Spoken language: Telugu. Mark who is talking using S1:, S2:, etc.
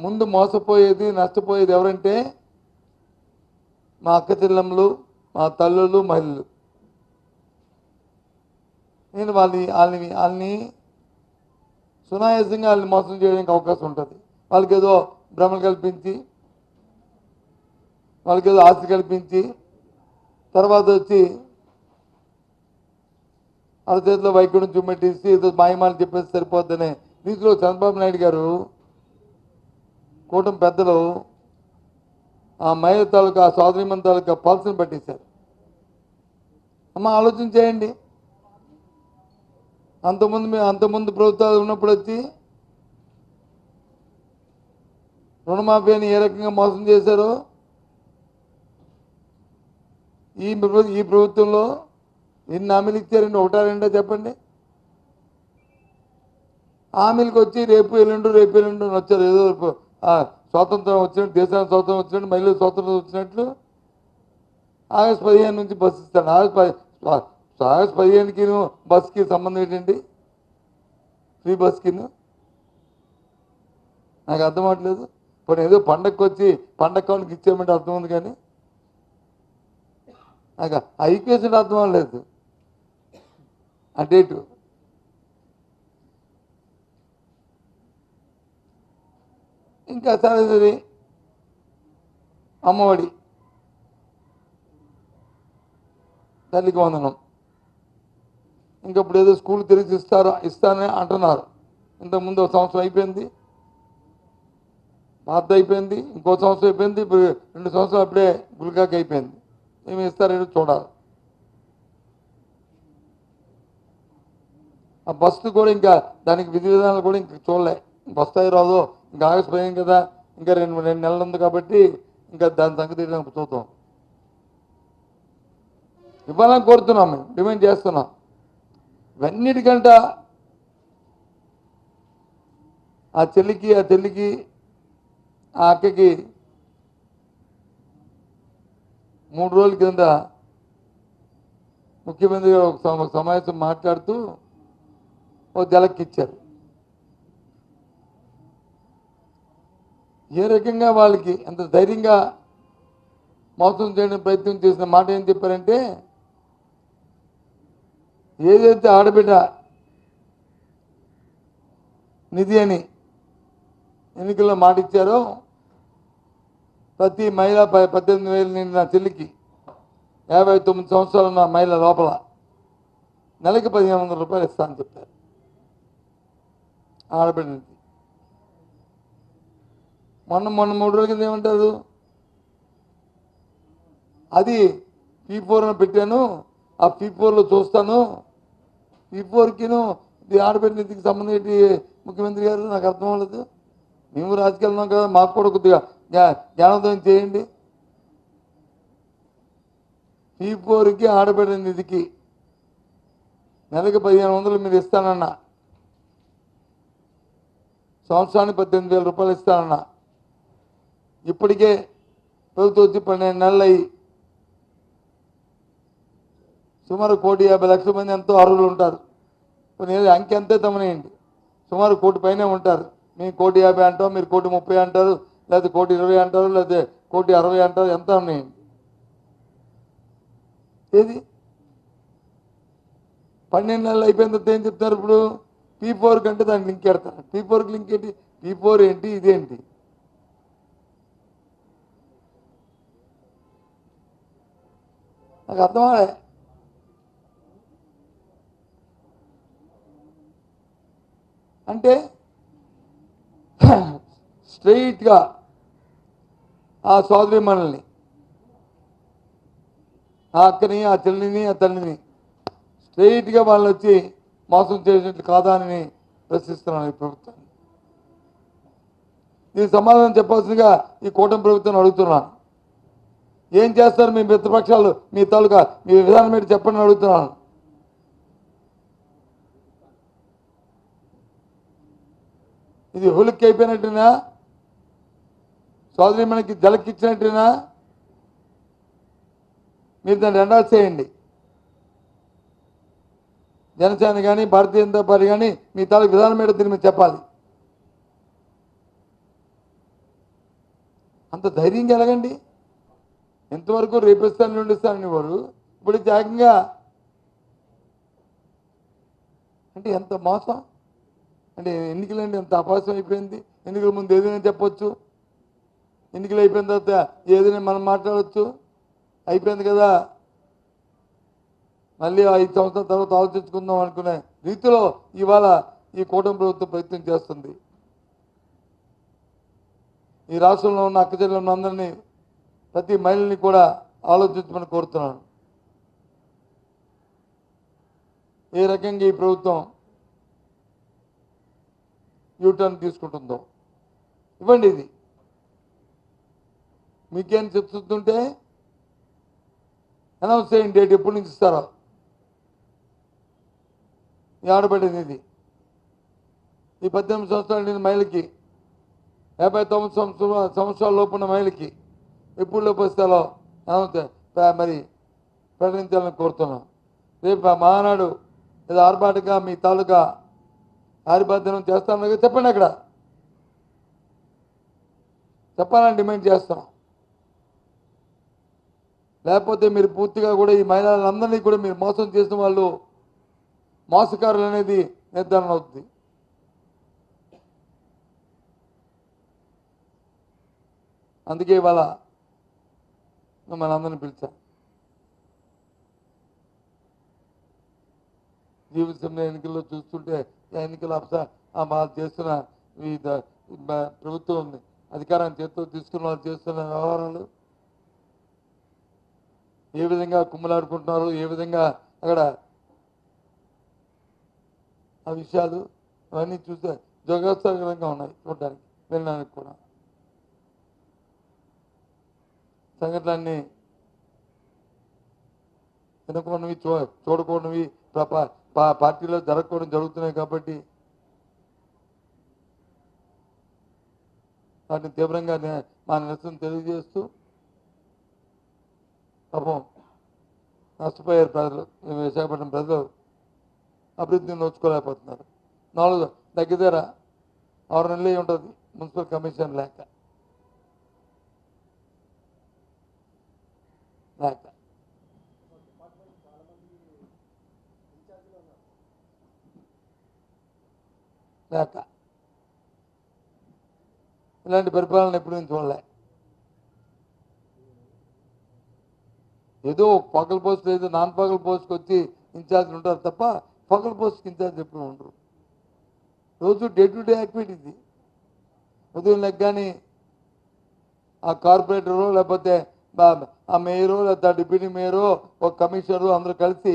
S1: ముందు మోసపోయేది నష్టపోయేది ఎవరంటే మా అక్క చెల్లెమ్మలు, మా తల్లులు, మహిళలు. నేను వాళ్ళని సునాయాసంగా వాళ్ళని మోసం చేయడానికి అవకాశం ఉంటుంది. వాళ్ళకి ఏదో భ్రమలు కల్పించి, వాళ్ళకి ఏదో ఆశ కల్పించి, తర్వాత వచ్చి వాళ్ళ చేతిలో వైద్యుడిని చూపెట్టేసి ఏదో మాయమాలు చెప్పేసి సరిపోద్దనే రీతిలో చంద్రబాబు నాయుడు గారు, కూటమి పెద్దలు ఆ మహిళ తాలూకా, ఆ సోదరిమణి తాలూకా పల్స్ని పట్టేశారు. అమ్మ ఆలోచన చేయండి. అంతకుముందు ప్రభుత్వాలు ఉన్నప్పుడు వచ్చి రుణమాఫీ అని ఏ రకంగా మోసం చేశారో ఈ ప్రభుత్వంలో ఎన్ని హామీలు ఇచ్చారండి? ఒకటా రెండో చెప్పండి. హామీలకు వచ్చి రేపు ఎల్లుండి వచ్చారు. ఏదో స్వాతంత్రం వచ్చినట్టు, దేశానికి స్వాతంత్రం వచ్చినట్టు, మహిళలు స్వాతంత్రం వచ్చినట్లు ఆగస్టు 15 నుంచి బస్సు ఇస్తాను. ఆగస్టు 15కి బస్కి సంబంధం ఏంటండి? ఫ్రీ బస్కి నాకు అర్థం అవ్వట్లేదు. ఇప్పుడు ఏదో పండగకి వచ్చి పండగ కానుక ఇచ్చామంటే అర్థం ఉంది, కానీ నాకు ఐపీఎస్ అర్థం అవ్వలేదు ఆ డేటు. ఇంకా సరే అమ్మఒడి, తల్లికి వందనం, ఇంకా ఇప్పుడు ఏదో స్కూల్ తిరిగి ఇస్తానని అంటున్నారు. ఇంతకుముందు ఒక సంవత్సరం అయిపోయింది, పాత అయిపోయింది, ఇంకో సంవత్సరం అయిపోయింది, ఇప్పుడు 2 సంవత్సరాలు అప్పుడే గుల్కాకి అయిపోయింది. ఏమి ఇస్తారని చూడాలి. ఆ బస్సు కూడా ఇంకా దానికి విధి విధానాలు కూడా ఇంకా చూడలే. వస్తాయి రాదో, ఇంకా ఆగస్టు 15 కదా, ఇంకా 2 నెలలు ఉంది కాబట్టి ఇంకా దాని సంగతి చూద్దాం. ఇవ్వాలని కోరుతున్నాం, మేము డిమాండ్ చేస్తున్నాం. ఇవన్నిటికంట ఆ చెల్లికి ఆ అక్కకి 3 రోజుల కింద ముఖ్యమంత్రి గారు ఒక సమావేశం మాట్లాడుతూ ఒక జలక్కిచ్చారు. ఏ రకంగా వాళ్ళకి ఎంత ధైర్యంగా మోసం చేయడానికి ప్రయత్నం చేసిన మాట ఏం చెప్పారంటే, ఏదైతే ఆడబిడ్డ నిధి అని ఎన్నికల్లో మాట ఇచ్చారో, ప్రతి మహిళ 18,000 నిండిన చెల్లికి 59 సంవత్సరాలు ఉన్న మహిళ లోపల నెలకి 1,500 రూపాయలు ఇస్తానని చెప్పారు. ఆడబిడ్డ నిధి మొన్న 3 రోజుల కింద ఏమంటారు, అది P4 పెట్టాను, ఆ P4లో చూస్తాను, P4కిను ఆడబిడ్డ నిధికి సంబంధం ఏంటి ముఖ్యమంత్రి గారు? నాకు అర్థం అవ్వలేదు. మేము రాజకీయాలు ఉన్నాం కదా, మాకు కూడా కొద్దిగా జ్ఞానోదయం చేయండి. P4కి ఆడబిడ్డ నిధికి నెలకి 1,500 మీరు ఇస్తానన్నా, సంవత్సరానికి 18,000 రూపాయలు ఇస్తానన్నా. ఇప్పటికే ప్రభుత్వం వచ్చి 12 నెలలు అయ్యి సుమారు 1,50,00,000 మంది ఎంతో అర్హులు ఉంటారు. అంకె అంతే తమనేయండి, సుమారు 1 కోటి పైనే ఉంటారు. మేము 1,50,00,000 అంటాం, మీరు 1,30,00,000 అంటారు, లేకపోతే 1,20,00,000 అంటారు, లేకపోతే 1,60,00,000 అంటారు. ఎంత ఉన్నాయండి? ఏది 12 నెలలు అయిపోయిన తర్వాత ఏం చెప్తారు? ఇప్పుడు P4 కంటే దానికి లింక్ పెడతారు. P4కి లింక్ ఏంటి? P4 ఏంటి, ఇదేంటి? నాకు అర్థమవులే. అంటే స్ట్రెయిట్గా ఆ సోదరి మనల్ని, ఆ అక్కని, ఆ చెల్లిని, ఆ తల్లిని స్ట్రెయిట్గా వాళ్ళు వచ్చి మోసం చేసినట్లు కాదా అని ప్రశ్నిస్తున్నాను ఈ ప్రభుత్వాన్ని. దీనికి సమాధానం చెప్పాల్సిందిగా ఈ కూటమి ప్రభుత్వాన్ని అడుగుతున్నాను. ఏం చేస్తారు మీ మిత్రపక్షాలు? మీ తాలూకా మీ విధానం ఏంటి చెప్పండి అడుగుతున్నాను. ఇది హులిక్కి అయిపోయినట్టునా? సోదరి మనకి జలకిచ్చినట్టునా? మీరు దాన్ని ఎండాల్సి చేయండి. జనసేన కానీ భారతీయ జనతా పార్టీ కానీ మీ తాలూకు విధానం మీద దీని మీద చెప్పాలి. అంత ధైర్యంగా ఎలాగండి? ఎంతవరకు రేపిస్తాను నుండిస్తానని వారు ఇప్పుడు ఏకంగా అంటే ఎంత మోసం అంటే ఎన్నికలండి ఎంత అపాసం అయిపోయింది. ఎన్నికల ముందు ఏదైనా చెప్పొచ్చు, ఎన్నికలు అయిపోయిన తర్వాత ఏదైనా మనం మాట్లాడవచ్చు. అయిపోయింది కదా, మళ్ళీ 5 సంవత్సరాల తర్వాత ఆలోచించుకుందాం అనుకునే రీతిలో ఇవాళ ఈ కూటమి ప్రభుత్వం ప్రయత్నం చేస్తుంది. ఈ రాష్ట్రంలో ఉన్న అక్కచెల్లెలందరినీ ప్రతి మహిళని కూడా ఆలోచించమని కోరుతున్నాను. ఏ రకంగా ఈ ప్రభుత్వం యూటర్న్ తీసుకుంటుందో ఇవ్వండి. ఇది మీకేం చెప్తుంటే అనౌన్స్ చేయండి, డేట్ ఎప్పటి నుంచి ఇస్తారో. ఈ ఆడబడింది ఇది ఈ 18 సంవత్సరాలు నేను మహిళకి 59 సంవత్సరాల లోపు ఉన్న మహిళకి ఎప్పుడు లోపు ఇస్తారో మరి ప్రకటించాలని కోరుతున్నాం. రేపు ఆ మహానాడు ఏదో ఆర్భాటగా మీ తాలూకా ఆరిబాధ్యం చేస్తాను చెప్పండి, అక్కడ చెప్పాలని డిమాండ్ చేస్తున్నాం. లేకపోతే మీరు పూర్తిగా కూడా ఈ మహిళలందరినీ కూడా మీరు మోసం చేసిన వాళ్ళు మోసకారులు అనేది నిర్ధారణ అవుతుంది. అందుకే ఇవాళ మనందరినీ పిలిచా. జీవితంలో ఎన్నికల్లో చూస్తుంటే ఎన్నికల వాళ్ళు చేస్తున్న ఈ ప్రభుత్వం అధికారాన్ని చేతితో తీసుకున్న వాళ్ళు చేస్తున్న వ్యవహారాలు ఏ విధంగా కుమ్మలాడుకుంటున్నారు, ఏ విధంగా అక్కడ ఆ విషయాలు అవన్నీ చూస్తే జోగోత్సవంగా ఉన్నాయి చూడడానికి, వినడానికి కూడా. సంఘటనలన్నీ వినకూడనివి, చూడకూడనివి, పార్టీలో జరగకూడదు జరుగుతున్నాయి కాబట్టి వాటిని తీవ్రంగా మా నిరసన తెలియజేస్తూ పాపం నష్టపోయారు ప్రజలు. విశాఖపట్నం ప్రజలు అభివృద్ధిని నోచుకోలేకపోతున్నారు. 4 దగ్గర 6 నెలలు ఉంటుంది మున్సిపల్ కమిషన్ లేక. ఇలాంటి పరిపాలన ఎప్పుడు నేను చూడలే. ఏదో పగల పోస్ట్ లేదు, నాన్ పగల పోస్ట్కి వచ్చి ఇన్ఛార్జ్లు ఉంటారు తప్ప పగల పోస్ట్కి ఇన్ఛార్జ్ ఎప్పుడు ఉండరు. రోజు డే టు డే యాక్టివిటీ. ఉదయం లెగ్గాని ఆ కార్పొరేటరు లేకపోతే ఆ మేయరు లేకపోతే డిప్యూటీ మేయరు ఒక కమిషనరు అందరూ కలిసి